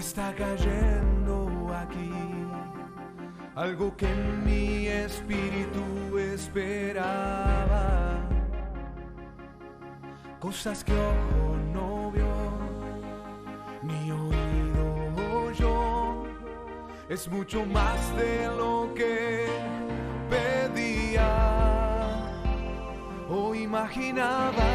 está cayendo aquí, algo que en mi espíritu esperaba, cosas que ojo no vio, ni oído oyó, es mucho más de lo que pedía o imaginaba.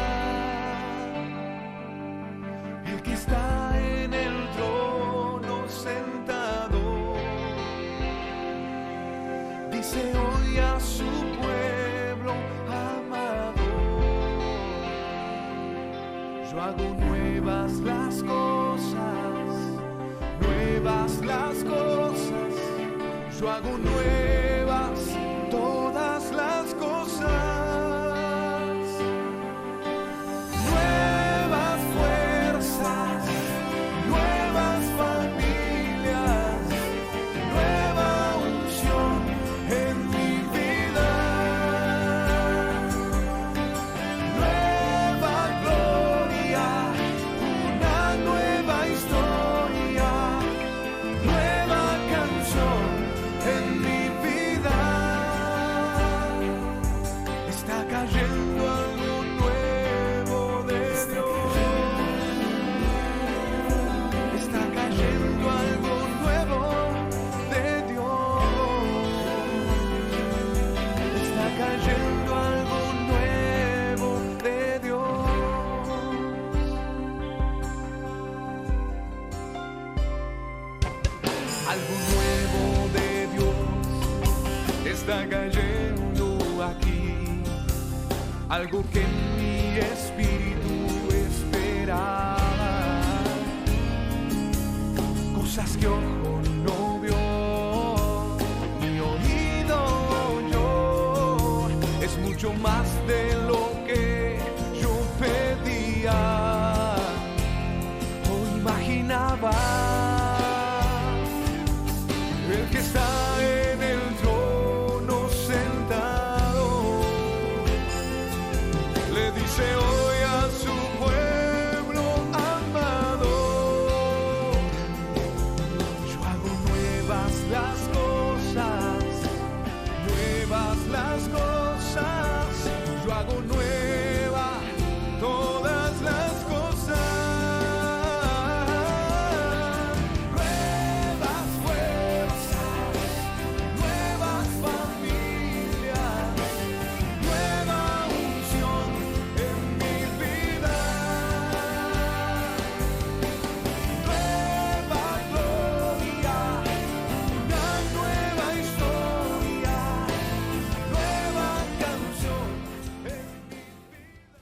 El que está en el trono sentado dice hoy a su pueblo amado: yo hago nuevas las cosas, nuevas las cosas, yo hago nuevas todas las cosas. Nuevas fuerzas, nuevas familias, nueva unción en mi vida, nueva gloria, una nueva historia, nueva canción en mi vida. Está cayendo algo nuevo de Dios, está cayendo algo nuevo de Dios, está cayendo algo nuevo de Dios. Algo nuevo de Dios está cayendo aquí, algo que en mi espíritu esperaba, cosas que ojo no vio, ni oído oyó, es mucho más de lo que yo pedía o imaginaba. El que está en el trono sentado le dice hoy a su pueblo amado: yo hago nuevas las cosas, nuevas las cosas, yo hago nuevas todas las cosas. Nuevas fuerzas, nuevas familias, nueva unción en mi vida, nueva gloria, una nueva historia, nueva canción en mi vida.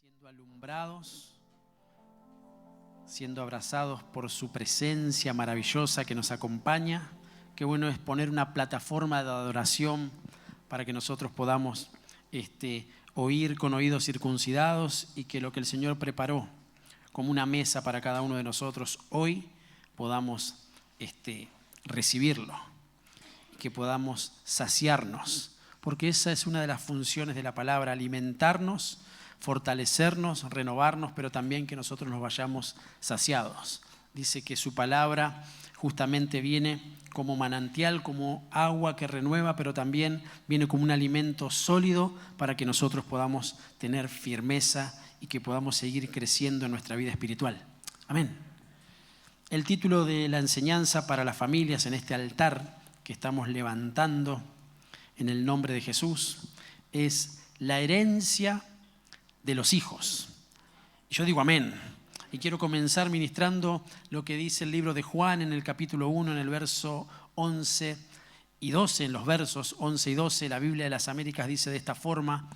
Siendo alumbrados, siendo abrazados por su presencia maravillosa que nos acompaña. Qué bueno es poner una plataforma de adoración para que nosotros podamos oír con oídos circuncidados y que lo que el Señor preparó como una mesa para cada uno de nosotros hoy podamos recibirlo, que podamos saciarnos, porque esa es una de las funciones de la palabra: alimentarnos, fortalecernos, renovarnos, pero también que nosotros nos vayamos saciados. Dice que su palabra justamente viene como manantial, como agua que renueva, pero también viene como un alimento sólido para que nosotros podamos tener firmeza y que podamos seguir creciendo en nuestra vida espiritual. Amén. El título de la enseñanza para las familias en este altar que estamos levantando en el nombre de Jesús es la herencia de los hijos. Y yo digo amén. Y quiero comenzar ministrando lo que dice el libro de Juan en el capítulo 1, en el verso 11 y 12. En los versos 11 y 12, la Biblia de las Américas dice de esta forma: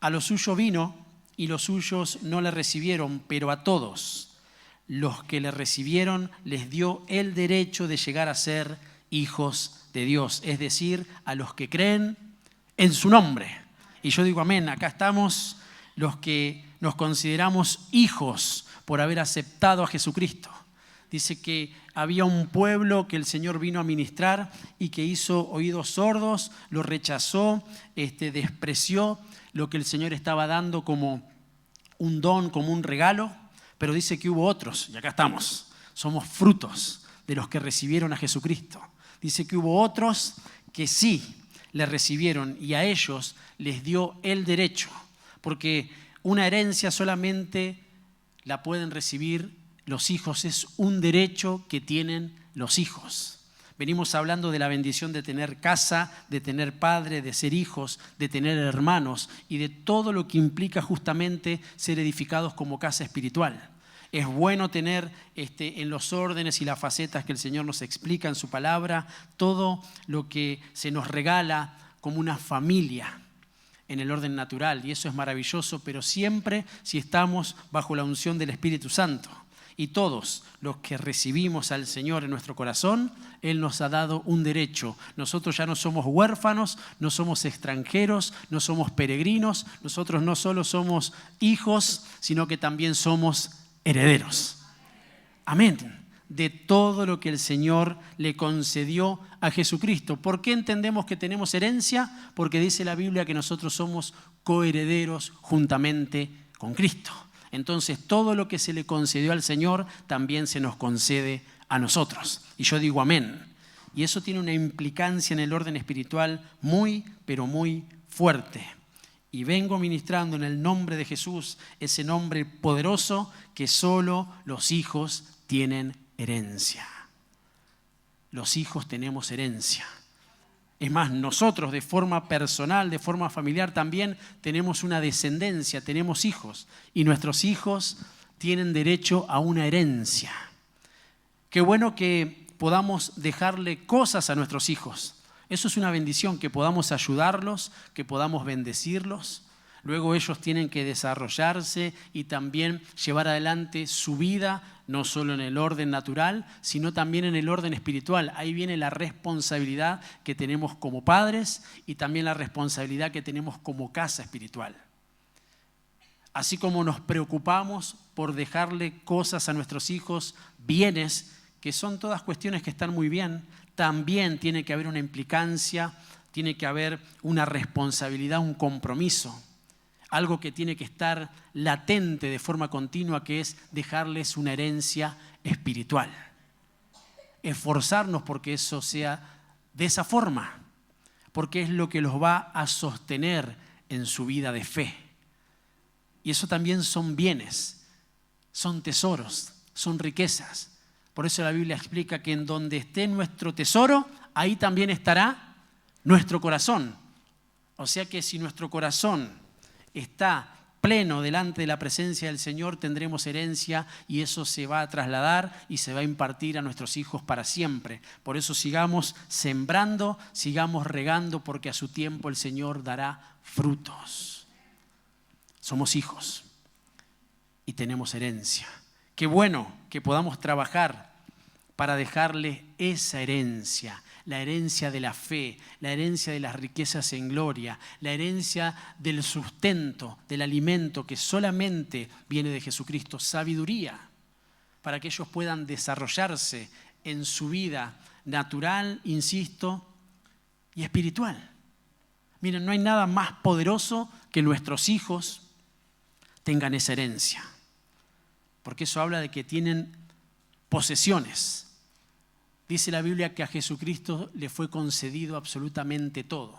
a lo suyo vino y los suyos no le recibieron, pero a todos los que le recibieron les dio el derecho de llegar a ser hijos de Dios, es decir, a los que creen en su nombre. Y yo digo amén. Acá estamos los que nos consideramos hijos por haber aceptado a Jesucristo. dice que había un pueblo que el Señor vino a ministrar y que hizo oídos sordos, lo rechazó, despreció lo que el Señor estaba dando como un don, como un regalo, pero dice que hubo otros, y acá estamos, somos frutos de los que recibieron a Jesucristo. Dice que hubo otros que sí le recibieron y a ellos les dio el derecho, porque una herencia solamente la pueden recibir los hijos, es un derecho que tienen los hijos. Venimos hablando de la bendición de tener casa, de tener padre, de ser hijos, de tener hermanos y de todo lo que implica justamente ser edificados como casa espiritual. Es bueno tener en los órdenes y las facetas que el Señor nos explica en su palabra, todo lo que se nos regala como una familia en el orden natural, y eso es maravilloso, pero siempre si estamos bajo la unción del Espíritu Santo. Y todos los que recibimos al Señor en nuestro corazón, Él nos ha dado un derecho. Nosotros ya no somos huérfanos, no somos extranjeros, no somos peregrinos. Nosotros no solo somos hijos, sino que también somos herederos. Amén. De todo lo que el Señor le concedió a Jesucristo. ¿Por qué entendemos que tenemos herencia? Porque dice la Biblia que nosotros somos coherederos juntamente con Cristo. Entonces, todo lo que se le concedió al Señor también se nos concede a nosotros. Y yo digo amén. Y eso tiene una implicancia en el orden espiritual muy, pero muy fuerte. Y vengo ministrando en el nombre de Jesús, ese nombre poderoso que solo los hijos tienen herencia. Los hijos tenemos herencia. Es más, nosotros de forma personal, de forma familiar también tenemos una descendencia, tenemos hijos y nuestros hijos tienen derecho a una herencia. Qué bueno que podamos dejarle cosas a nuestros hijos. Eso es una bendición, que podamos ayudarlos, que podamos bendecirlos. Luego ellos tienen que desarrollarse y también llevar adelante su vida, no solo en el orden natural, sino también en el orden espiritual. Ahí viene la responsabilidad que tenemos como padres y también la responsabilidad que tenemos como casa espiritual. Así como nos preocupamos por dejarle cosas a nuestros hijos, bienes, que son todas cuestiones que están muy bien, también tiene que haber una implicancia, tiene que haber una responsabilidad, un compromiso. Algo que tiene que estar latente de forma continua, que es dejarles una herencia espiritual. Esforzarnos porque eso sea de esa forma, porque es lo que los va a sostener en su vida de fe. Y eso también son bienes, son tesoros, son riquezas. Por eso la Biblia explica que en donde esté nuestro tesoro, ahí también estará nuestro corazón. O sea que si nuestro corazón está pleno delante de la presencia del Señor, tendremos herencia y eso se va a trasladar y se va a impartir a nuestros hijos para siempre. Por eso sigamos sembrando, sigamos regando, porque a su tiempo el Señor dará frutos. Somos hijos y tenemos herencia. Qué bueno que podamos trabajar para dejarle esa herencia, la herencia de la fe, la herencia de las riquezas en gloria, la herencia del sustento, del alimento que solamente viene de Jesucristo, sabiduría, para que ellos puedan desarrollarse en su vida natural, insisto, y espiritual. Miren, no hay nada más poderoso que nuestros hijos tengan esa herencia, porque eso habla de que tienen posesiones. Dice la Biblia que a Jesucristo le fue concedido absolutamente todo.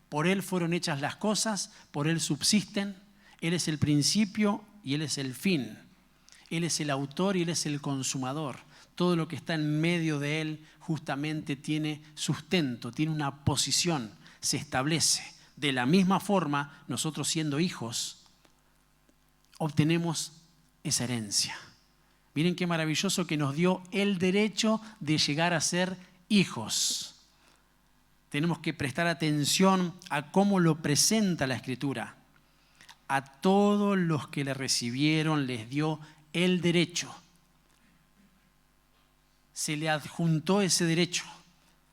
Por Él fueron hechas las cosas, por Él subsisten. Él es el principio y Él es el fin. Él es el autor y Él es el consumador. Todo lo que está en medio de Él justamente tiene sustento, tiene una posición, se establece. De la misma forma, nosotros siendo hijos, obtenemos esa herencia. Miren qué maravilloso que nos dio el derecho de llegar a ser hijos. Tenemos que prestar atención a cómo lo presenta la Escritura. A todos los que le recibieron les dio el derecho. Se le adjuntó ese derecho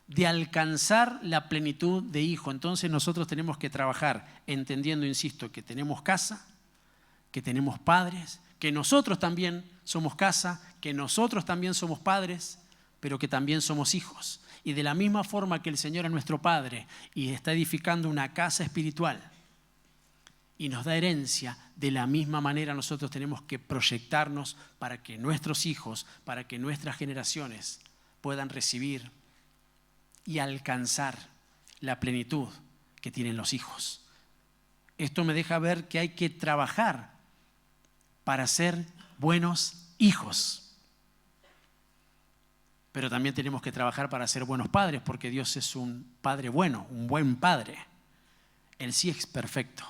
de alcanzar la plenitud de hijo. Entonces nosotros tenemos que trabajar entendiendo, insisto, que tenemos casa, que tenemos padres, que nosotros también somos casa, que nosotros también somos padres, pero que también somos hijos. Y de la misma forma que el Señor es nuestro Padre y está edificando una casa espiritual y nos da herencia, de la misma manera nosotros tenemos que proyectarnos para que nuestros hijos, para que nuestras generaciones puedan recibir y alcanzar la plenitud que tienen los hijos. Esto me deja ver que hay que trabajar para ser buenos hijos. Pero también tenemos que trabajar para ser buenos padres, porque Dios es un Padre bueno, un buen Padre. Él sí es perfecto,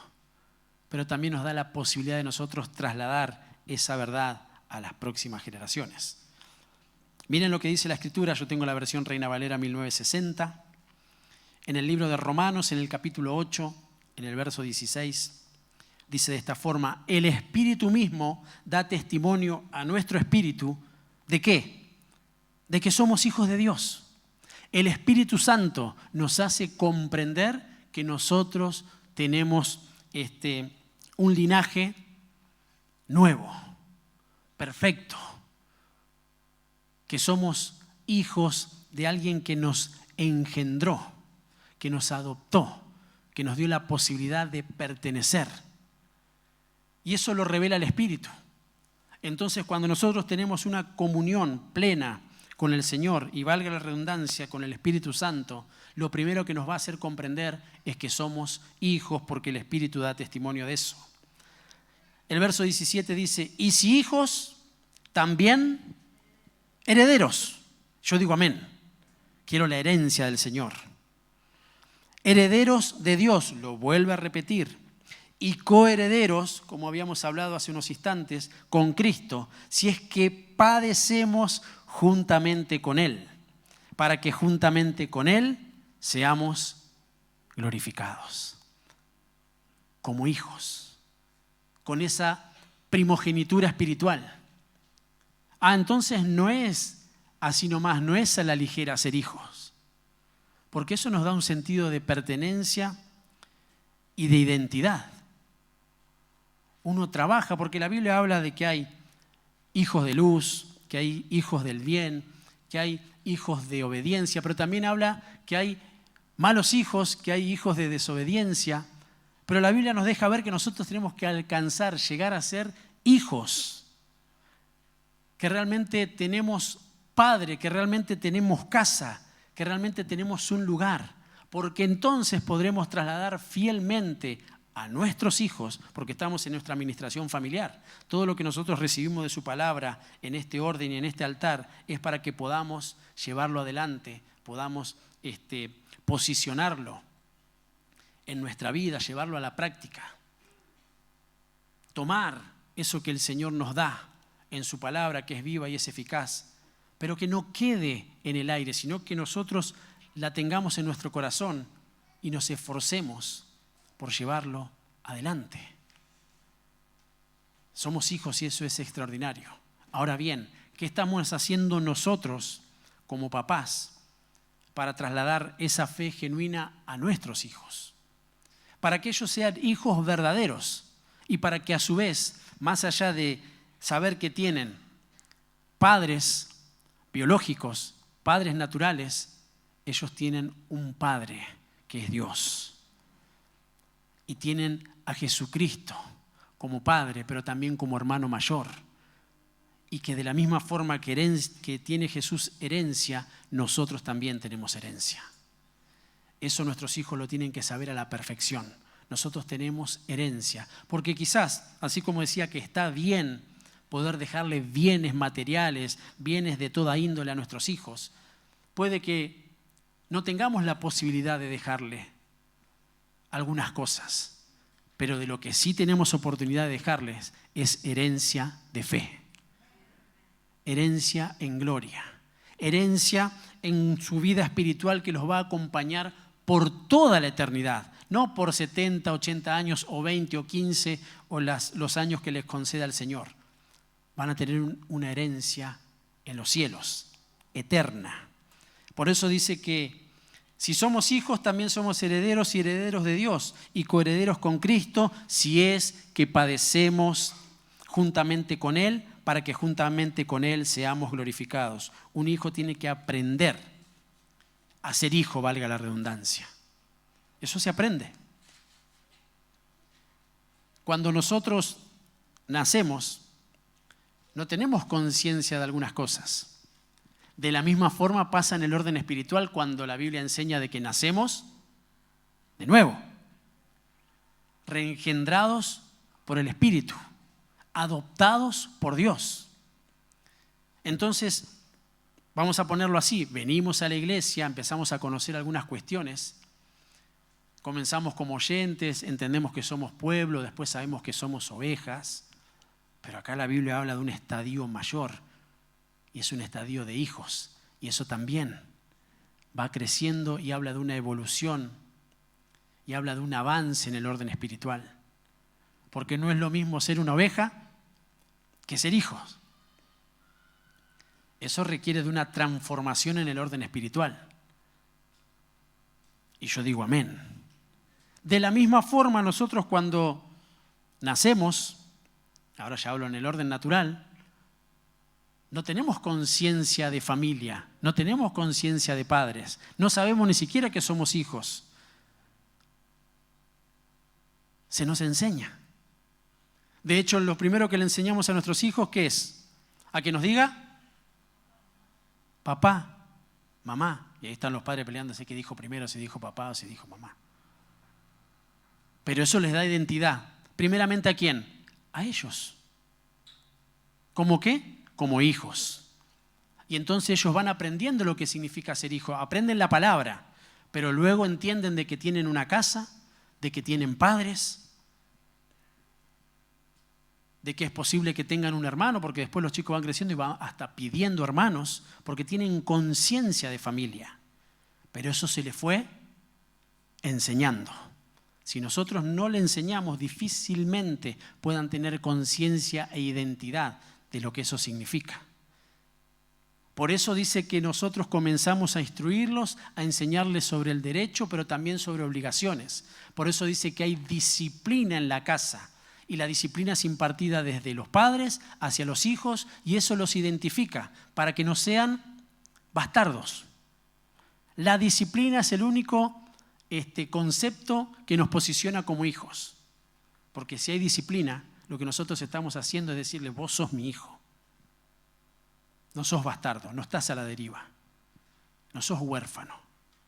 pero también nos da la posibilidad de nosotros trasladar esa verdad a las próximas generaciones. Miren lo que dice la Escritura. Yo tengo la versión Reina Valera 1960. En el libro de Romanos, en el capítulo 8, en el verso 16, dice de esta forma: el Espíritu mismo da testimonio a nuestro espíritu. ¿De qué? De que somos hijos de Dios. El Espíritu Santo nos hace comprender que nosotros tenemos un linaje nuevo, perfecto, que somos hijos de alguien que nos engendró, que nos adoptó, que nos dio la posibilidad de pertenecer. Y eso lo revela el Espíritu. Entonces, cuando nosotros tenemos una comunión plena con el Señor, y valga la redundancia, con el Espíritu Santo, lo primero que nos va a hacer comprender es que somos hijos, porque el Espíritu da testimonio de eso. El verso 17 dice: y si hijos, también herederos. Yo digo amén. Quiero la herencia del Señor. Herederos de Dios, lo vuelve a repetir, y coherederos, como habíamos hablado hace unos instantes, con Cristo, si es que padecemos juntamente con Él, para que juntamente con Él seamos glorificados como hijos, con esa primogenitura espiritual. Entonces no es así nomás, no es a la ligera ser hijos, porque eso nos da un sentido de pertenencia y de identidad. Uno trabaja, porque la Biblia habla de que hay hijos de luz, que hay hijos del bien, que hay hijos de obediencia, pero también habla que hay malos hijos, que hay hijos de desobediencia. Pero la Biblia nos deja ver que nosotros tenemos que alcanzar, llegar a ser hijos, que realmente tenemos padre, que realmente tenemos casa, que realmente tenemos un lugar, porque entonces podremos trasladar fielmente a nuestros hijos, porque estamos en nuestra administración familiar. Todo lo que nosotros recibimos de su palabra en este orden y en este altar es para que podamos llevarlo adelante, podamos posicionarlo en nuestra vida, llevarlo a la práctica. Tomar eso que el Señor nos da en su palabra, que es viva y es eficaz, pero que no quede en el aire, sino que nosotros la tengamos en nuestro corazón y nos esforcemos por llevarlo adelante. Somos hijos y eso es extraordinario. Ahora bien, ¿qué estamos haciendo nosotros como papás para trasladar esa fe genuina a nuestros hijos? Para que ellos sean hijos verdaderos y para que a su vez, más allá de saber que tienen padres biológicos, padres naturales, ellos tienen un Padre que es Dios. Y tienen a Jesucristo como Padre, pero también como hermano mayor. Y que de la misma forma que tiene Jesús herencia, nosotros también tenemos herencia. Eso nuestros hijos lo tienen que saber a la perfección. Nosotros tenemos herencia. Porque quizás, así como decía que está bien poder dejarle bienes materiales, bienes de toda índole a nuestros hijos, puede que no tengamos la posibilidad de dejarle algunas cosas, pero de lo que sí tenemos oportunidad de dejarles es herencia de fe, herencia en gloria, herencia en su vida espiritual que los va a acompañar por toda la eternidad, no por 70, 80 años o 20 o 15 o los años que les conceda el Señor. Van a tener una herencia en los cielos, eterna. Por eso dice que Si somos hijos, también somos herederos y herederos de Dios y coherederos con Cristo, si es que padecemos juntamente con Él, para que juntamente con Él seamos glorificados. Un hijo tiene que aprender a ser hijo, valga la redundancia. Eso se aprende. Cuando nosotros nacemos, no tenemos conciencia de algunas cosas. De la misma forma pasa en el orden espiritual cuando la Biblia enseña de que nacemos de nuevo, reengendrados por el Espíritu, adoptados por Dios. Entonces, vamos a ponerlo así, venimos a la iglesia, empezamos a conocer algunas cuestiones, comenzamos como oyentes, entendemos que somos pueblo, después sabemos que somos ovejas, pero acá la Biblia habla de un estadio mayor, y es un estadio de hijos, y eso también va creciendo y habla de una evolución, y habla de un avance en el orden espiritual, porque no es lo mismo ser una oveja que ser hijos. Eso requiere de una transformación en el orden espiritual. Y yo digo amén. De la misma forma, nosotros cuando nacemos, ahora ya hablo en el orden natural, no tenemos conciencia de familia, no tenemos conciencia de padres, no sabemos ni siquiera que somos hijos. Se nos enseña. De hecho, lo primero que le enseñamos a nuestros hijos, ¿qué es? A que nos diga papá, mamá. Y ahí están los padres peleándose qué dijo primero, si dijo papá o si dijo mamá. Pero eso les da identidad. Primeramente, ¿a quién? A ellos. ¿Cómo qué? Como hijos. Y entonces ellos van aprendiendo lo que significa ser hijo. Aprenden la palabra, pero luego entienden de que tienen una casa, de que tienen padres, de que es posible que tengan un hermano, porque después los chicos van creciendo y van hasta pidiendo hermanos, porque tienen conciencia de familia. Pero eso se les fue enseñando. Si nosotros no le enseñamos, difícilmente puedan tener conciencia e identidad de lo que eso significa. Por eso dice que nosotros comenzamos a instruirlos, a enseñarles sobre el derecho, pero también sobre obligaciones. Por eso dice que hay disciplina en la casa. Y la disciplina es impartida desde los padres hacia los hijos y eso los identifica para que no sean bastardos. La disciplina es el único concepto que nos posiciona como hijos. Porque si hay disciplina, lo que nosotros estamos haciendo es decirle, vos sos mi hijo. No sos bastardo, no estás a la deriva. No sos huérfano,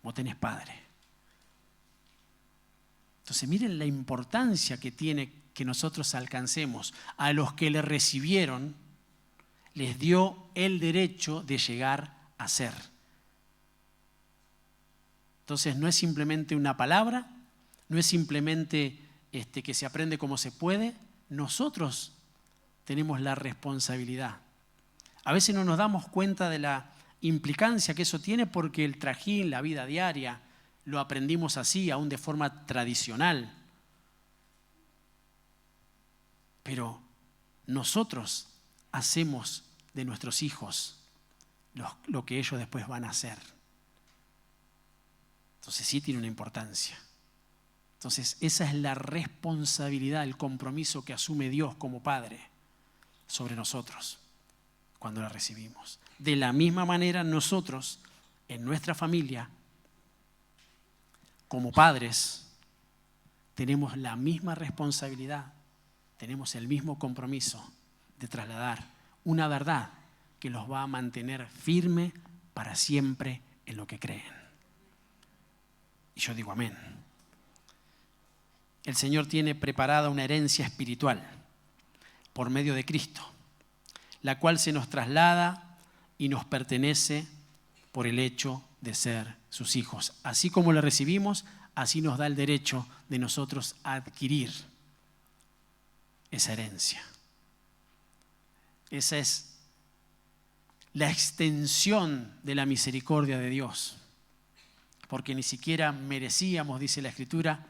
vos tenés padre. Entonces miren la importancia que tiene que nosotros alcancemos. A los que le recibieron, les dio el derecho de llegar a ser. Entonces no es simplemente una palabra, no es simplemente que se aprende como se puede. Nosotros tenemos la responsabilidad. A veces no nos damos cuenta de la implicancia que eso tiene porque el trajín, la vida diaria, lo aprendimos así, aún de forma tradicional. Pero nosotros hacemos de nuestros hijos lo que ellos después van a hacer. Entonces sí tiene una importancia. Entonces esa es la responsabilidad, el compromiso que asume Dios como Padre sobre nosotros cuando la recibimos. De la misma manera nosotros en nuestra familia, como padres, tenemos la misma responsabilidad. Tenemos el mismo compromiso de trasladar una verdad que los va a mantener firme para siempre en lo que creen. Y yo digo amén. El Señor tiene preparada una herencia espiritual por medio de Cristo, la cual se nos traslada y nos pertenece por el hecho de ser sus hijos. Así como la recibimos, así nos da el derecho de nosotros a adquirir esa herencia. Esa es la extensión de la misericordia de Dios. Porque ni siquiera merecíamos, dice la Escritura,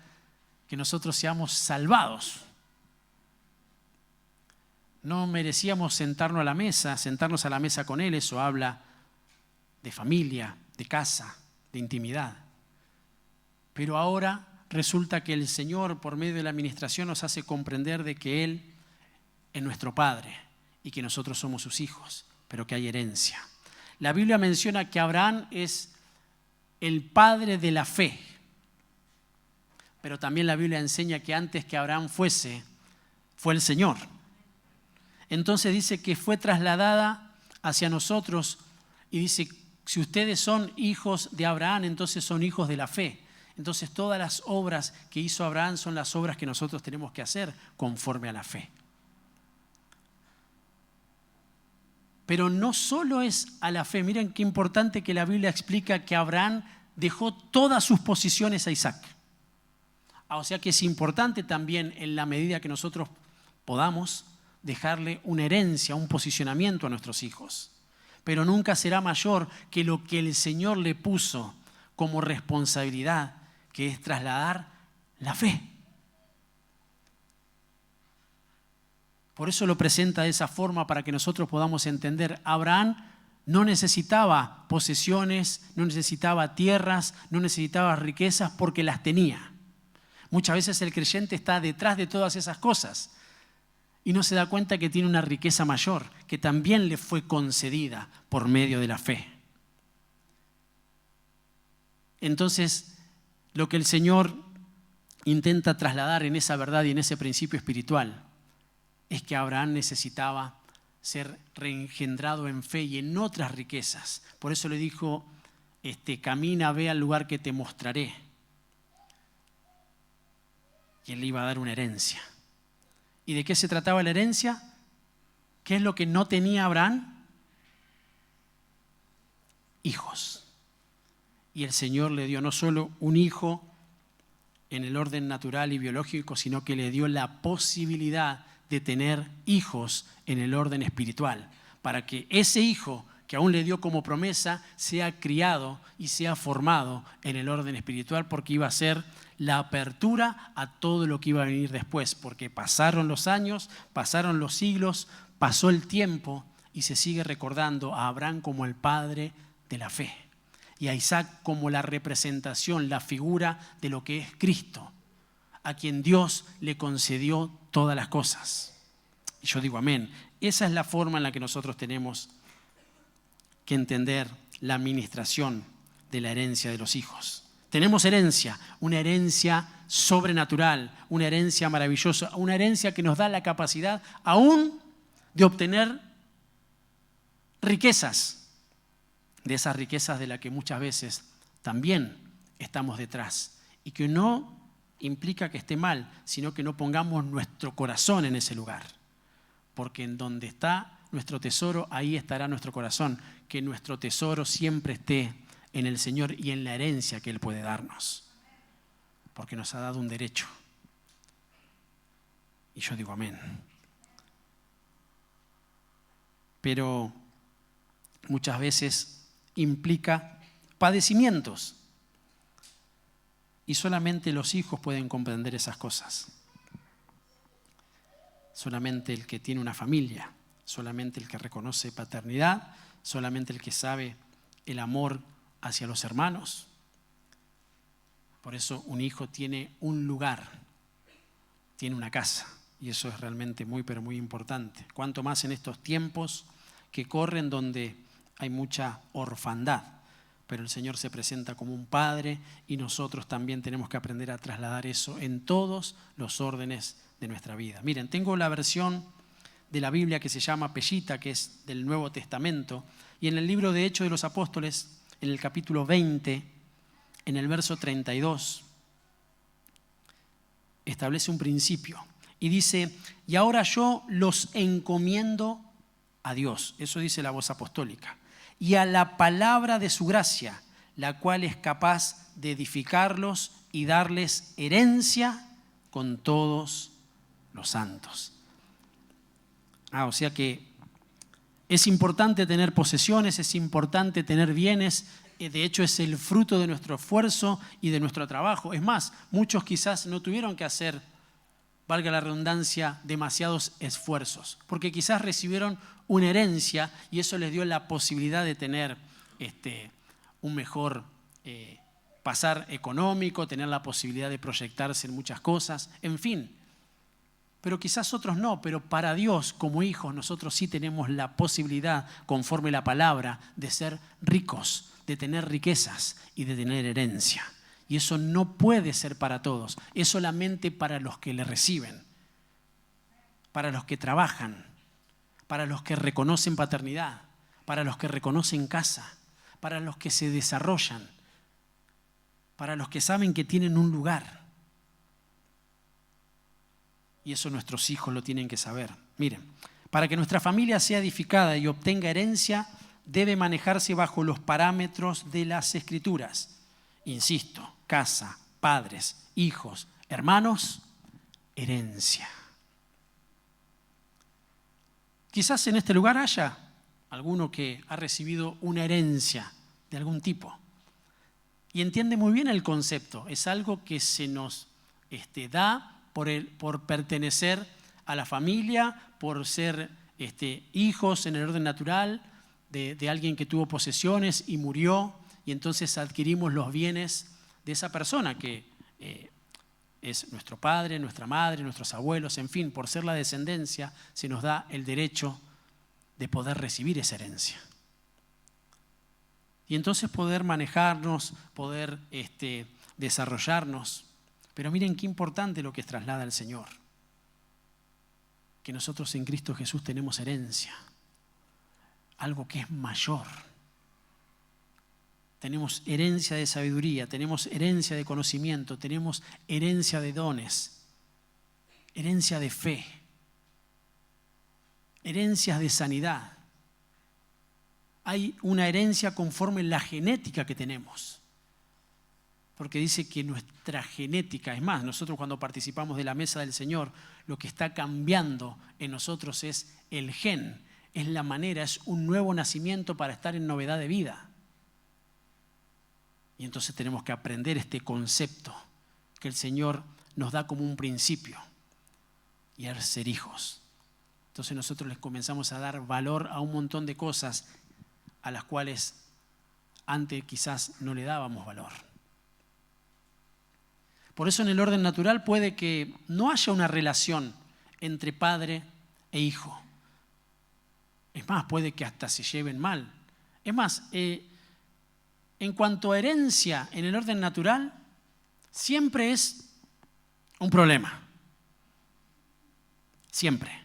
que nosotros seamos salvados. No merecíamos sentarnos a la mesa con Él. Eso habla de familia, de casa, de intimidad. Pero ahora resulta que el Señor, por medio de la administración, nos hace comprender de que Él es nuestro Padre y que nosotros somos sus hijos, pero que hay herencia. La Biblia menciona que Abraham es el padre de la fe, pero también la Biblia enseña que antes que Abraham fue el Señor. Entonces dice que fue trasladada hacia nosotros y dice, si ustedes son hijos de Abraham, entonces son hijos de la fe. Entonces todas las obras que hizo Abraham son las obras que nosotros tenemos que hacer conforme a la fe. Pero no solo es a la fe. Miren qué importante que la Biblia explica que Abraham dejó todas sus posesiones a Isaac. O sea que es importante también en la medida que nosotros podamos dejarle una herencia, un posicionamiento a nuestros hijos. Pero nunca será mayor que lo que el Señor le puso como responsabilidad, que es trasladar la fe. Por eso lo presenta de esa forma para que nosotros podamos entender. Abraham no necesitaba posesiones, no necesitaba tierras, no necesitaba riquezas porque las tenía. Muchas veces el creyente está detrás de todas esas cosas y no se da cuenta que tiene una riqueza mayor, que también le fue concedida por medio de la fe. Entonces, lo que el Señor intenta trasladar en esa verdad y en ese principio espiritual es que Abraham necesitaba ser reengendrado en fe y en otras riquezas. Por eso le dijo, camina, ve al lugar que te mostraré. Y él le iba a dar una herencia. ¿Y de qué se trataba la herencia? ¿Qué es lo que no tenía Abraham? Hijos. Y el Señor le dio no solo un hijo en el orden natural y biológico, sino que le dio la posibilidad de tener hijos en el orden espiritual, para que ese hijo que aún le dio como promesa sea criado y sea formado en el orden espiritual, porque iba a ser la apertura a todo lo que iba a venir después, porque pasaron los años, pasaron los siglos, pasó el tiempo y se sigue recordando a Abraham como el padre de la fe y a Isaac como la representación, la figura de lo que es Cristo, a quien Dios le concedió todas las cosas. Y yo digo amén. Esa es la forma en la que nosotros tenemos que entender la administración de la herencia de los hijos. Tenemos herencia, una herencia sobrenatural, una herencia maravillosa, una herencia que nos da la capacidad aún de obtener riquezas, de esas riquezas de las que muchas veces también estamos detrás y que no implica que esté mal, sino que no pongamos nuestro corazón en ese lugar. Porque en donde está nuestro tesoro, ahí estará nuestro corazón. Que nuestro tesoro siempre esté en el Señor y en la herencia que Él puede darnos. Porque nos ha dado un derecho. Y yo digo amén. Pero muchas veces implica padecimientos. Y solamente los hijos pueden comprender esas cosas. Solamente el que tiene una familia, solamente el que reconoce paternidad, solamente el que sabe el amor hacia los hermanos. Por eso un hijo tiene un lugar, tiene una casa, y eso es realmente muy, pero muy importante. Cuanto más en estos tiempos que corren donde hay mucha orfandad. Pero el Señor se presenta como un padre y nosotros también tenemos que aprender a trasladar eso en todos los órdenes de nuestra vida. Miren, tengo la versión de la Biblia que se llama Pellita, que es del Nuevo Testamento, y en el libro de Hechos de los Apóstoles, en el capítulo 20, en el verso 32, establece un principio y dice, y ahora yo los encomiendo a Dios, eso dice la voz apostólica, y a la palabra de su gracia, la cual es capaz de edificarlos y darles herencia con todos los santos. O sea que es importante tener posesiones, es importante tener bienes, de hecho es el fruto de nuestro esfuerzo y de nuestro trabajo. Es más, muchos quizás no tuvieron que hacer, valga la redundancia, demasiados esfuerzos, porque quizás recibieron una herencia y eso les dio la posibilidad de tener un mejor pasar económico, tener la posibilidad de proyectarse en muchas cosas, en fin. Pero quizás otros no, pero para Dios como hijos nosotros sí tenemos la posibilidad, conforme la palabra, de ser ricos, de tener riquezas y de tener herencia. Y eso no puede ser para todos, es solamente para los que le reciben, para los que trabajan, para los que reconocen paternidad, para los que reconocen casa, para los que se desarrollan, para los que saben que tienen un lugar. Y eso nuestros hijos lo tienen que saber. Miren, para que nuestra familia sea edificada y obtenga herencia, debe manejarse bajo los parámetros de las Escrituras. Insisto, casa, padres, hijos, hermanos, herencia. Quizás en este lugar haya alguno que ha recibido una herencia de algún tipo y entiende muy bien el concepto. Es algo que se nos da por pertenecer a la familia, por ser hijos en el orden natural de alguien que tuvo posesiones y murió, y entonces adquirimos los bienes de esa persona que es nuestro padre, nuestra madre, nuestros abuelos, en fin, por ser la descendencia se nos da el derecho de poder recibir esa herencia. Y entonces poder manejarnos, poder desarrollarnos. Pero miren qué importante lo que traslada el Señor. Que nosotros en Cristo Jesús tenemos herencia. Algo que es mayor. Tenemos herencia de sabiduría, tenemos herencia de conocimiento, tenemos herencia de dones, herencia de fe, herencias de sanidad. Hay una herencia conforme a la genética que tenemos. Porque dice que nuestra genética, es más, nosotros cuando participamos de la mesa del Señor, lo que está cambiando en nosotros es el gen, es la manera, es un nuevo nacimiento para estar en novedad de vida. Y entonces tenemos que aprender este concepto que el Señor nos da como un principio, y es ser hijos. Entonces nosotros les comenzamos a dar valor a un montón de cosas a las cuales antes quizás no le dábamos valor. Por eso en el orden natural puede que no haya una relación entre padre e hijo. Es más, puede que hasta se lleven mal. Es más, en cuanto a herencia en el orden natural, siempre es un problema. Siempre.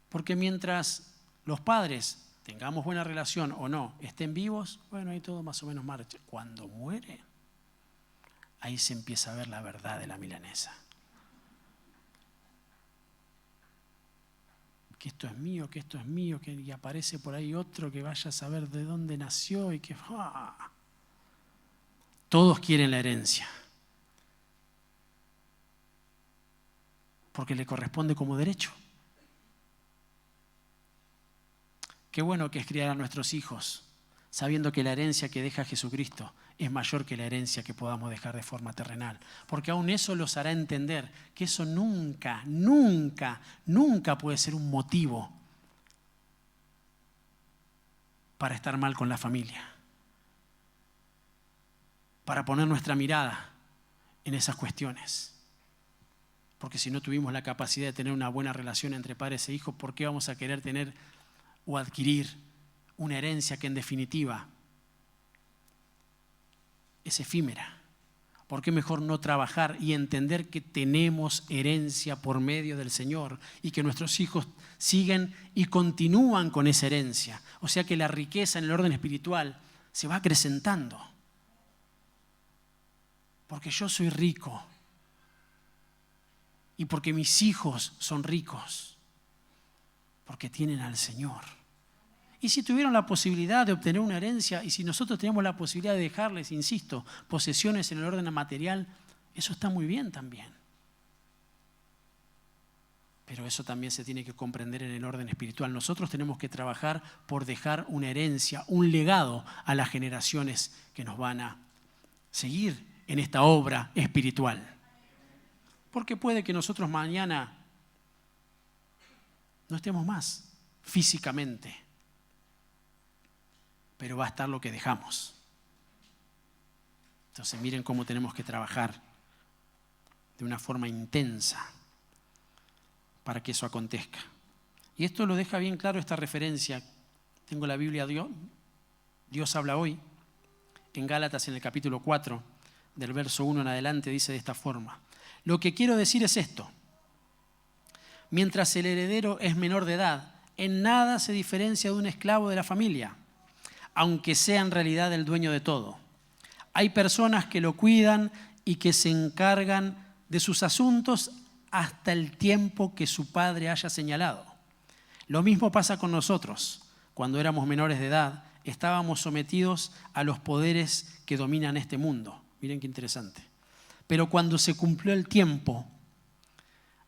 Porque mientras los padres tengamos buena relación o no, estén vivos, bueno, ahí todo más o menos marcha. Cuando muere, ahí se empieza a ver la verdad de la milanesa. Que esto es mío, y aparece por ahí otro que vaya a saber de dónde nació y que... ¡ah! Todos quieren la herencia. Porque le corresponde como derecho. Qué bueno que es criar a nuestros hijos, sabiendo que la herencia que deja Jesucristo es mayor que la herencia que podamos dejar de forma terrenal. Porque aún eso los hará entender que eso nunca, nunca, nunca puede ser un motivo para estar mal con la familia. Para poner nuestra mirada en esas cuestiones. Porque si no tuvimos la capacidad de tener una buena relación entre padres e hijos, ¿por qué vamos a querer tener o adquirir una herencia que en definitiva es efímera? ¿Por qué mejor no trabajar y entender que tenemos herencia por medio del Señor y que nuestros hijos siguen y continúan con esa herencia? O sea que la riqueza en el orden espiritual se va acrecentando. Porque yo soy rico y porque mis hijos son ricos, porque tienen al Señor. Y si tuvieron la posibilidad de obtener una herencia, y si nosotros tenemos la posibilidad de dejarles, insisto, posesiones en el orden material, eso está muy bien también. Pero eso también se tiene que comprender en el orden espiritual. Nosotros tenemos que trabajar por dejar una herencia, un legado a las generaciones que nos van a seguir en esta obra espiritual. Porque puede que nosotros mañana no estemos más físicamente, pero va a estar lo que dejamos. Entonces miren cómo tenemos que trabajar de una forma intensa para que eso acontezca. Y esto lo deja bien claro esta referencia. Tengo la Biblia, Dios habla hoy. En Gálatas, en el capítulo 4, del verso 1 en adelante, dice de esta forma: lo que quiero decir es esto. Mientras el heredero es menor de edad, en nada se diferencia de un esclavo de la familia, aunque sea en realidad el dueño de todo. Hay personas que lo cuidan y que se encargan de sus asuntos hasta el tiempo que su padre haya señalado. Lo mismo pasa con nosotros. Cuando éramos menores de edad, estábamos sometidos a los poderes que dominan este mundo. Miren qué interesante. Pero cuando se cumplió el tiempo,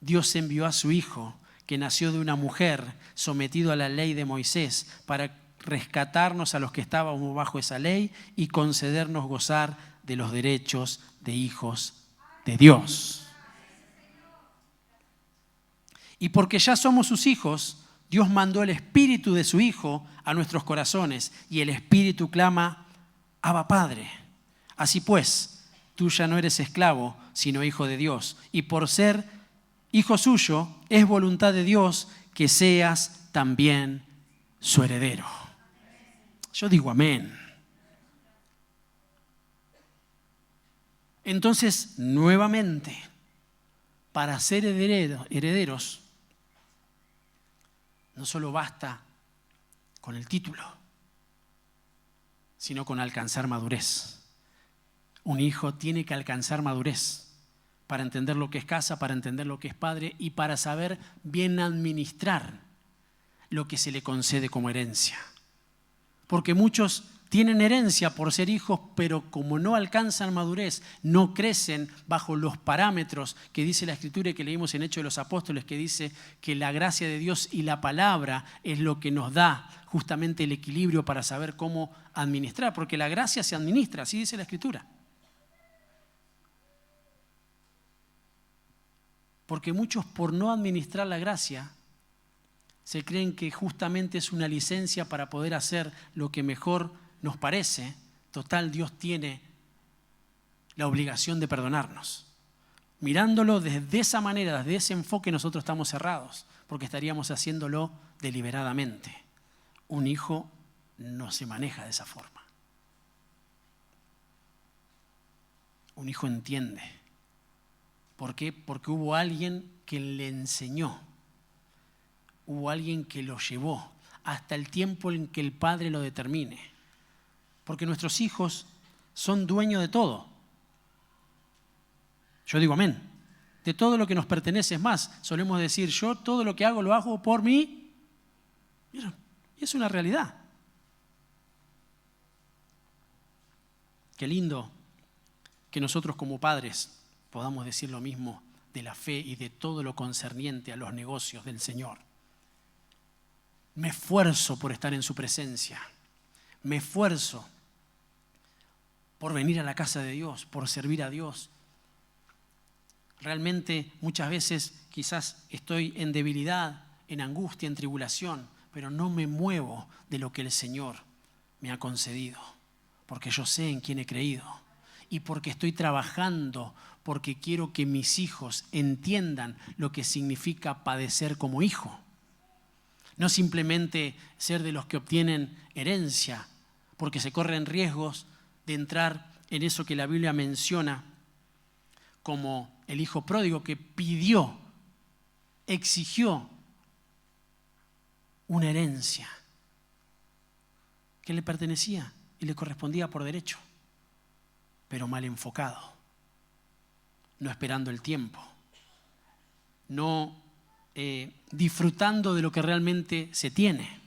Dios envió a su Hijo, que nació de una mujer, sometido a la ley de Moisés, para rescatarnos a los que estábamos bajo esa ley y concedernos gozar de los derechos de hijos de Dios. Y porque ya somos sus hijos, Dios mandó el Espíritu de su Hijo a nuestros corazones y el Espíritu clama: Abba, Padre. Así pues, tú ya no eres esclavo, sino hijo de Dios. Y por ser hijo suyo, es voluntad de Dios que seas también su heredero. Yo digo amén. Entonces, nuevamente, para ser herederos, no solo basta con el título, sino con alcanzar madurez. Un hijo tiene que alcanzar madurez para entender lo que es casa, para entender lo que es padre y para saber bien administrar lo que se le concede como herencia. Porque muchos tienen herencia por ser hijos, pero como no alcanzan madurez, no crecen bajo los parámetros que dice la Escritura y que leímos en Hechos de los Apóstoles, que dice que la gracia de Dios y la palabra es lo que nos da justamente el equilibrio para saber cómo administrar, porque la gracia se administra, así dice la Escritura. Porque muchos, por no administrar la gracia, se creen que justamente es una licencia para poder hacer lo que mejor nos parece. Total, Dios tiene la obligación de perdonarnos. Mirándolo desde esa manera, desde ese enfoque, nosotros estamos cerrados, porque estaríamos haciéndolo deliberadamente. Un hijo no se maneja de esa forma. Un hijo entiende. ¿Por qué? Porque hubo alguien que le enseñó. Hubo alguien que lo llevó hasta el tiempo en que el Padre lo determine. Porque nuestros hijos son dueños de todo. Yo digo amén. De todo lo que nos pertenece. Es más, solemos decir, yo todo lo que hago lo hago por mí. Y es una realidad. Qué lindo que nosotros como padres podamos decir lo mismo de la fe y de todo lo concerniente a los negocios del Señor. Me esfuerzo por estar en su presencia. Me esfuerzo por venir a la casa de Dios, por servir a Dios. Realmente muchas veces quizás estoy en debilidad, en angustia, en tribulación, pero no me muevo de lo que el Señor me ha concedido, porque yo sé en quién he creído y porque estoy trabajando, porque quiero que mis hijos entiendan lo que significa padecer como hijo. No simplemente ser de los que obtienen herencia, porque se corren riesgos de entrar en eso que la Biblia menciona como el hijo pródigo que pidió, exigió una herencia que le pertenecía y le correspondía por derecho, pero mal enfocado, no esperando el tiempo, no disfrutando de lo que realmente se tiene.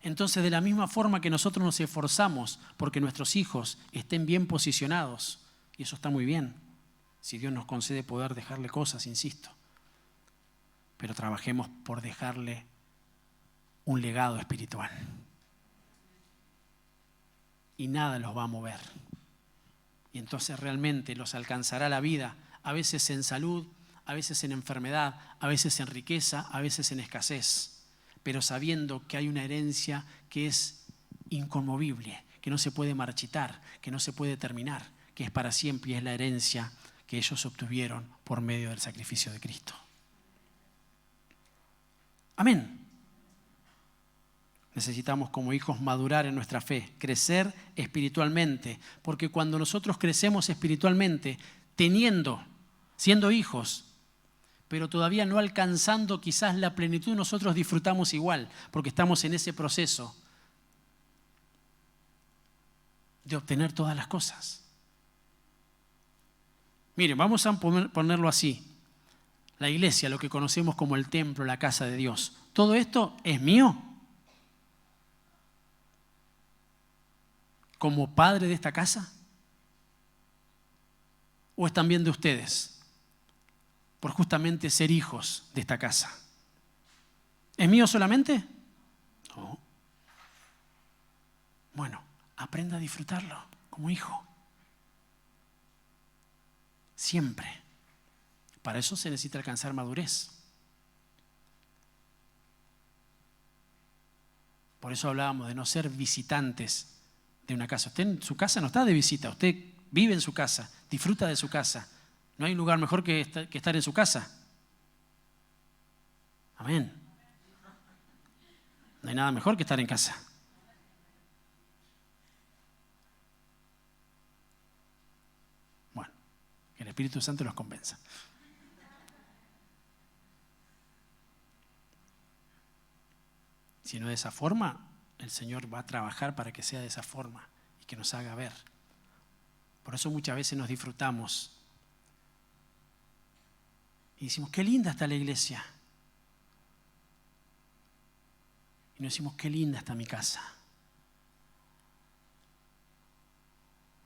Entonces, de la misma forma que nosotros nos esforzamos porque nuestros hijos estén bien posicionados, y eso está muy bien, si Dios nos concede poder dejarle cosas, insisto, pero trabajemos por dejarle un legado espiritual. Y nada los va a mover. Y entonces realmente los alcanzará la vida, a veces en salud, a veces en enfermedad, a veces en riqueza, a veces en escasez, pero sabiendo que hay una herencia que es inconmovible, que no se puede marchitar, que no se puede terminar, que es para siempre y es la herencia que ellos obtuvieron por medio del sacrificio de Cristo. Amén. Necesitamos como hijos madurar en nuestra fe, crecer espiritualmente, porque cuando nosotros crecemos espiritualmente, siendo hijos, pero todavía no alcanzando quizás la plenitud, nosotros disfrutamos igual, porque estamos en ese proceso de obtener todas las cosas. Miren, vamos a ponerlo así. La iglesia, lo que conocemos como el templo, la casa de Dios, ¿todo esto es mío? ¿Como padre de esta casa? ¿O es también de ustedes? Por justamente ser hijos de esta casa. ¿Es mío solamente? No. Bueno, aprenda a disfrutarlo como hijo. Siempre. Para eso se necesita alcanzar madurez. Por eso hablábamos de no ser visitantes de una casa. Usted en su casa no está de visita, usted vive en su casa, disfruta de su casa. No hay un lugar mejor que estar en su casa. Amén. No hay nada mejor que estar en casa. Bueno, que el Espíritu Santo los convenza. Si no de esa forma, el Señor va a trabajar para que sea de esa forma y que nos haga ver. Por eso muchas veces nos disfrutamos y decimos, qué linda está la iglesia. Y nos decimos, qué linda está mi casa.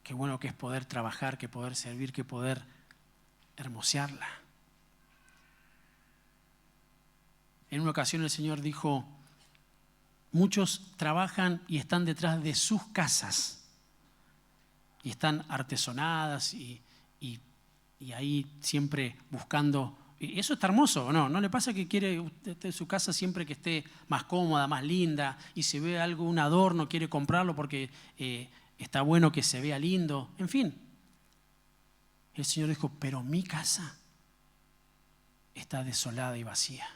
Qué bueno que es poder trabajar, que poder servir, que poder hermosearla. En una ocasión el Señor dijo, muchos trabajan y están detrás de sus casas y están artesonadas y ahí siempre buscando. Y eso está hermoso, ¿o no? ¿No le pasa que quiere usted su casa siempre que esté más cómoda, más linda y si ve algo, un adorno, quiere comprarlo porque está bueno que se vea lindo? En fin. El Señor dijo, pero mi casa está desolada y vacía.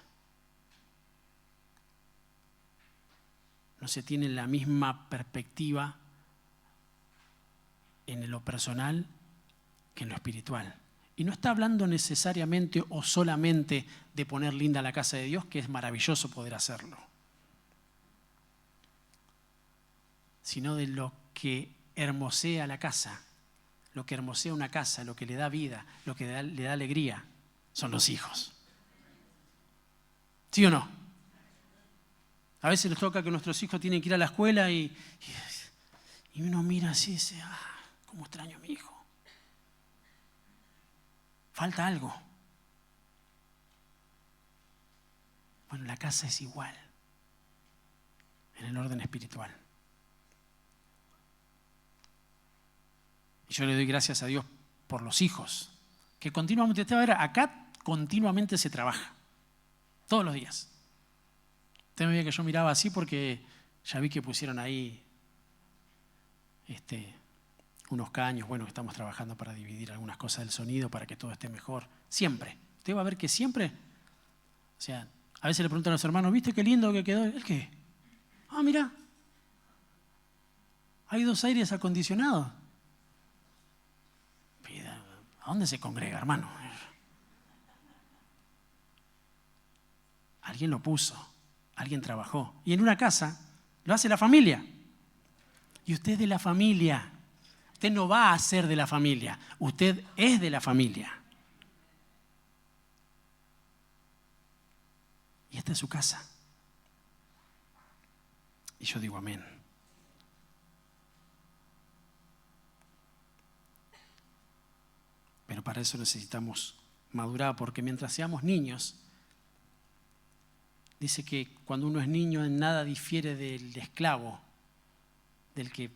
No se tiene la misma perspectiva en lo personal que en lo espiritual. Y no está hablando necesariamente o solamente de poner linda la casa de Dios, que es maravilloso poder hacerlo, sino de lo que hermosea la casa, lo que hermosea una casa, lo que le da vida, lo que le da alegría, son los hijos. ¿Sí o no? A veces nos toca que nuestros hijos tienen que ir a la escuela y uno mira así y dice, cómo extraño a mi hijo. Falta algo. Bueno, la casa es igual en el orden espiritual. Y yo le doy gracias a Dios por los hijos, que continuamente, acá continuamente se trabaja, todos los días. Usted me veía que yo miraba así porque ya vi que pusieron ahí unos caños. Bueno, estamos trabajando para dividir algunas cosas del sonido para que todo esté mejor. Siempre. Usted va a ver que siempre, o sea, a veces le preguntan a los hermanos, ¿viste qué lindo que quedó? ¿El qué? Mira, hay 2 aires acondicionados. ¿A dónde se congrega, hermano? Alguien lo puso. Alguien trabajó. Y en una casa lo hace la familia. Y usted es de la familia. Usted no va a ser de la familia. Usted es de la familia. Y esta es su casa. Y yo digo amén. Pero para eso necesitamos madurar, porque mientras seamos niños, dice que cuando uno es niño en nada difiere del esclavo, del que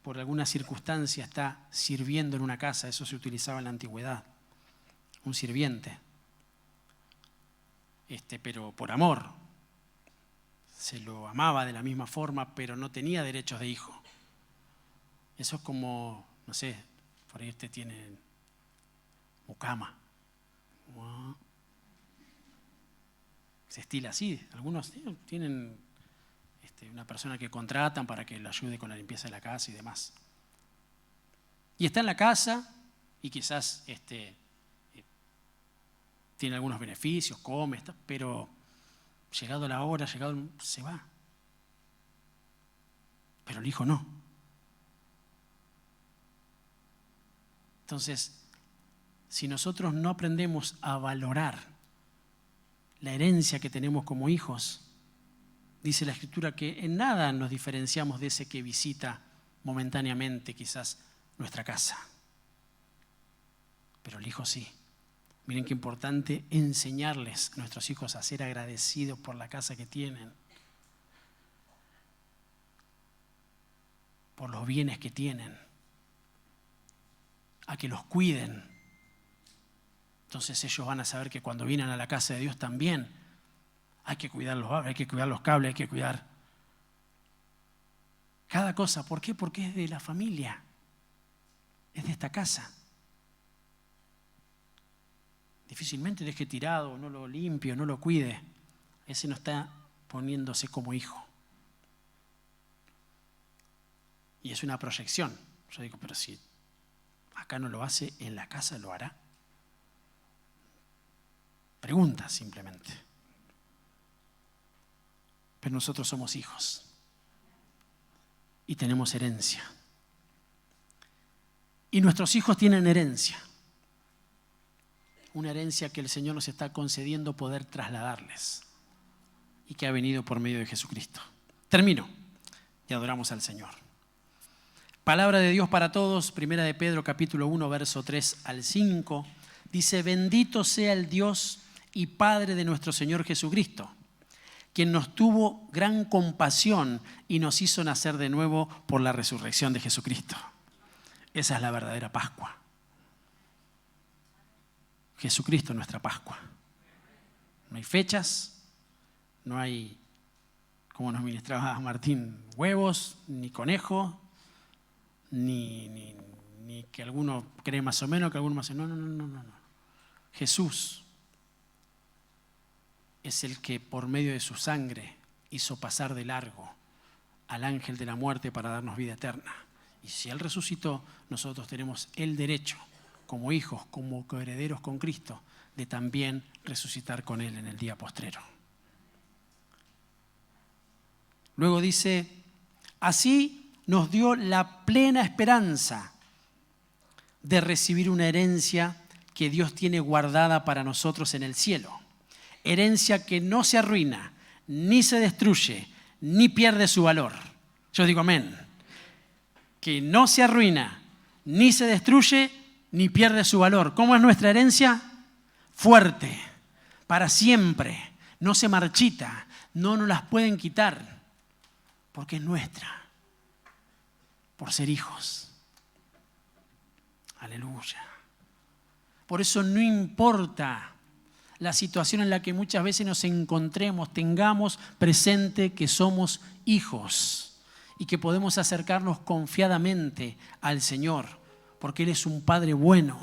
por alguna circunstancia está sirviendo en una casa. Eso se utilizaba en la antigüedad, un sirviente. Pero por amor. Se lo amaba de la misma forma, pero no tenía derechos de hijo. Eso es como, no sé, por ahí usted tiene mucama. Se estila así. Algunos tienen una persona que contratan para que lo ayude con la limpieza de la casa y demás. Y está en la casa y quizás tiene algunos beneficios, come, pero llegado la hora, se va. Pero el hijo no. Entonces, si nosotros no aprendemos a valorar la herencia que tenemos como hijos, dice la Escritura que en nada nos diferenciamos de ese que visita momentáneamente quizás nuestra casa. Pero el hijo sí. Miren qué importante enseñarles a nuestros hijos a ser agradecidos por la casa que tienen, por los bienes que tienen, a que los cuiden. Entonces ellos van a saber que cuando vienen a la casa de Dios también hay que cuidar los cables, hay que cuidar cada cosa. ¿Por qué? Porque es de la familia, es de esta casa. Difícilmente deje tirado, no lo limpie, no lo cuide. Ese no está poniéndose como hijo. Y es una proyección. Yo digo, pero si acá no lo hace, en la casa lo hará. Pregunta simplemente. Pero nosotros somos hijos y tenemos herencia. Y nuestros hijos tienen herencia. Una herencia que el Señor nos está concediendo poder trasladarles y que ha venido por medio de Jesucristo. Termino y adoramos al Señor. Palabra de Dios para todos, Primera de Pedro capítulo 1, verso 3 al 5. Dice: bendito sea el Dios y Padre de nuestro Señor Jesucristo, quien nos tuvo gran compasión y nos hizo nacer de nuevo por la resurrección de Jesucristo. Esa es la verdadera Pascua. Jesucristo es nuestra Pascua. No hay fechas, no hay, como nos ministraba Martín, huevos, ni conejos, ni que alguno cree más o menos, que alguno más o menos. No. Jesús es el que por medio de su sangre hizo pasar de largo al ángel de la muerte para darnos vida eterna. Y si Él resucitó, nosotros tenemos el derecho, como hijos, como coherederos con Cristo, de también resucitar con Él en el día postrero. Luego dice: así nos dio la plena esperanza de recibir una herencia que Dios tiene guardada para nosotros en el cielo. Herencia que no se arruina, ni se destruye, ni pierde su valor. Yo digo amén. Que no se arruina, ni se destruye, ni pierde su valor. ¿Cómo es nuestra herencia? Fuerte, para siempre, no se marchita, no nos las pueden quitar, porque es nuestra, por ser hijos. Aleluya. Por eso no importa la situación en la que muchas veces nos encontremos, tengamos presente que somos hijos y que podemos acercarnos confiadamente al Señor, porque Él es un Padre bueno.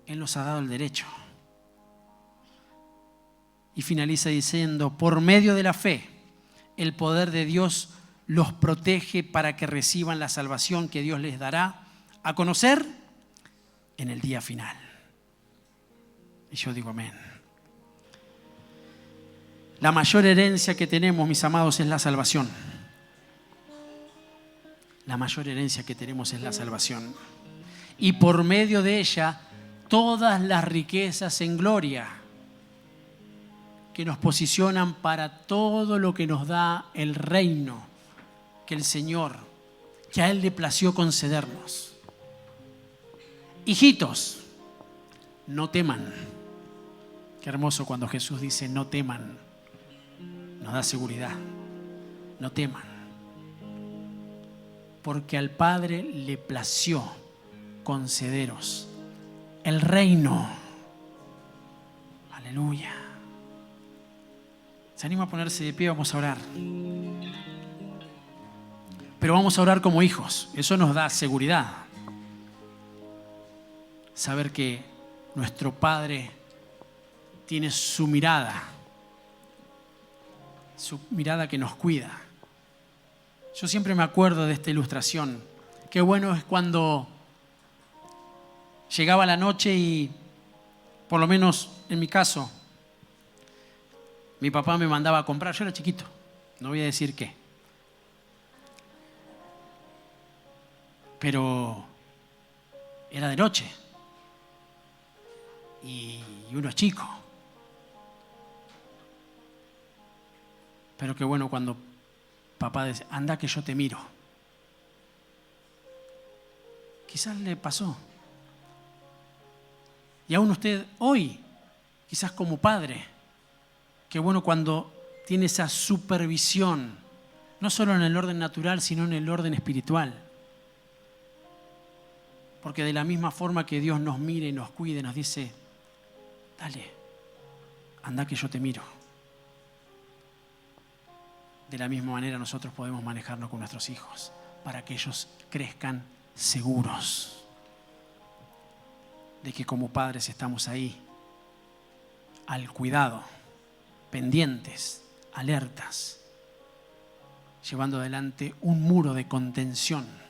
Él nos ha dado el derecho. Y finaliza diciendo: por medio de la fe, el poder de Dios los protege para que reciban la salvación que Dios les dará a conocer en el día final. Y yo digo amén. La mayor herencia que tenemos, mis amados, es la salvación. La mayor herencia que tenemos es la salvación. Y por medio de ella, todas las riquezas en gloria que nos posicionan para todo lo que nos da el reino que el Señor, que a Él le plació concedernos. Hijitos, no teman. Qué hermoso cuando Jesús dice no teman. Nos da seguridad. No teman. Porque al Padre le plació concederos el reino. Aleluya. ¿Se anima a ponerse de pie? Vamos a orar. Pero vamos a orar como hijos. Eso nos da seguridad. Saber que nuestro Padre tiene su mirada que nos cuida. Yo siempre me acuerdo de esta ilustración. Qué bueno es cuando llegaba la noche y, por lo menos en mi caso, mi papá me mandaba a comprar. Yo era chiquito, no voy a decir qué. Pero era de noche y uno es chico. Pero qué bueno cuando papá dice, anda que yo te miro. Quizás le pasó. Y aún usted hoy, quizás como padre, qué bueno cuando tiene esa supervisión, no solo en el orden natural, sino en el orden espiritual. Porque de la misma forma que Dios nos mira y nos cuida y nos dice, dale, anda que yo te miro. De la misma manera nosotros podemos manejarnos con nuestros hijos para que ellos crezcan seguros de que como padres estamos ahí, al cuidado, pendientes, alertas, llevando adelante un muro de contención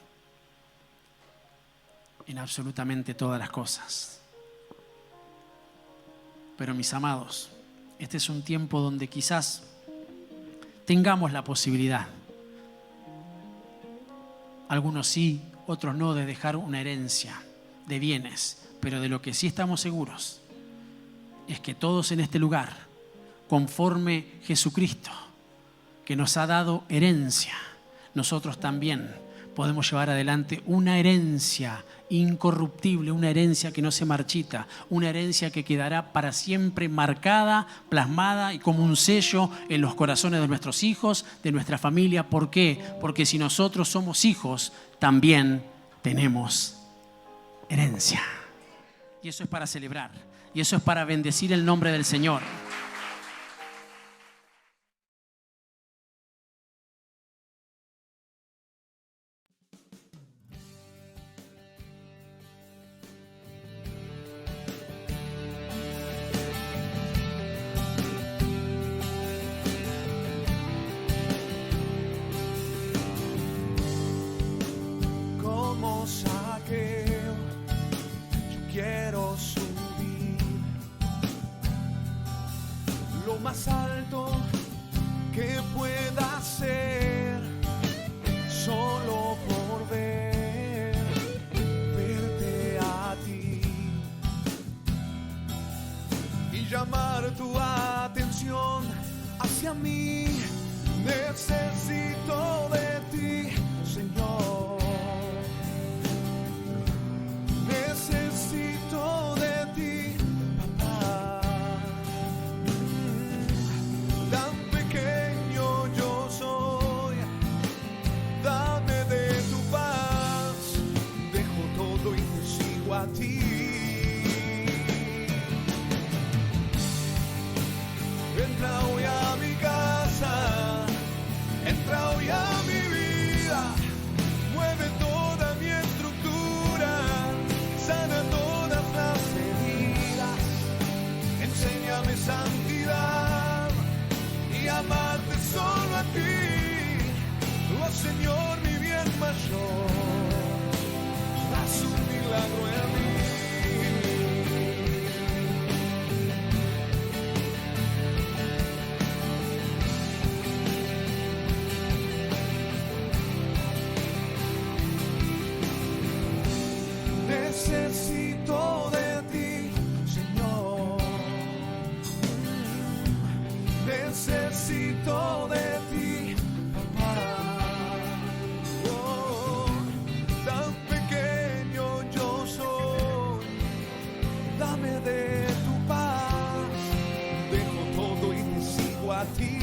en absolutamente todas las cosas. Pero mis amados, este es un tiempo donde quizás tengamos la posibilidad, algunos sí, otros no, de dejar una herencia de bienes, pero de lo que sí estamos seguros es que todos en este lugar, conforme Jesucristo, que nos ha dado herencia, nosotros también podemos llevar adelante una herencia incorruptible, una herencia que no se marchita, una herencia que quedará para siempre marcada, plasmada y como un sello en los corazones de nuestros hijos, de nuestra familia. ¿Por qué? Porque si nosotros somos hijos, también tenemos herencia. Y eso es para celebrar, y eso es para bendecir el nombre del Señor. Más alto que pueda ser, solo por verte a ti y llamar tu atención hacia mí. Necesito de ti, Señor. Necesito de ti, papá. A ti. Entra hoy a mi casa, entra hoy a mi vida, mueve toda mi estructura, sana todas las heridas, enséñame santidad y amarte solo a ti, oh Señor, mi bien mayor. Haz un milagro en mí. Necesito de ti, Señor. Necesito de ti, papá. De tu paz, dejo todo y te sigo a ti.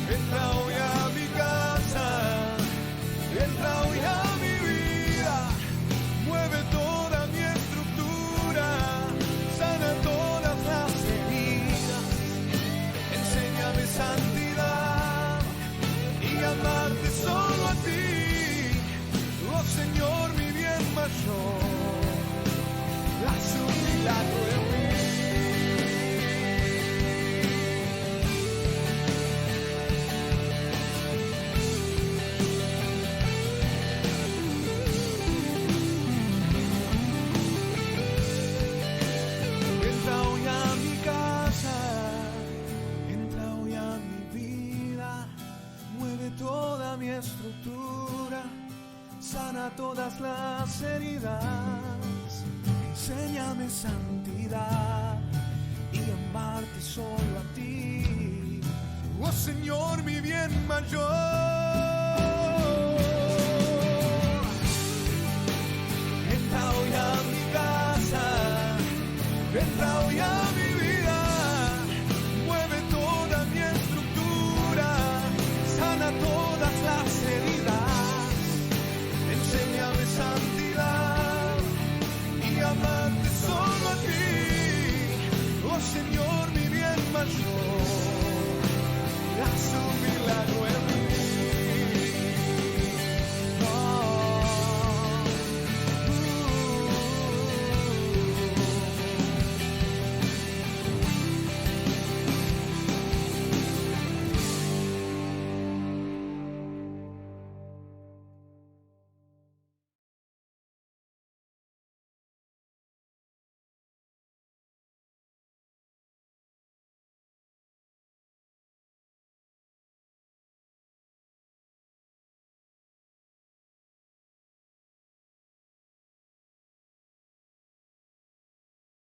Entra hoy a mi casa, entra hoy a mi vida, mueve toda mi estructura, sana todas las heridas. mayor, haz un milagro en mí. Entra hoy a mi casa, entra hoy a mi vida, mueve toda mi estructura, sana todas las heridas, enséñame santidad y amarte solo a ti. Oh Señor, mi bien mayor.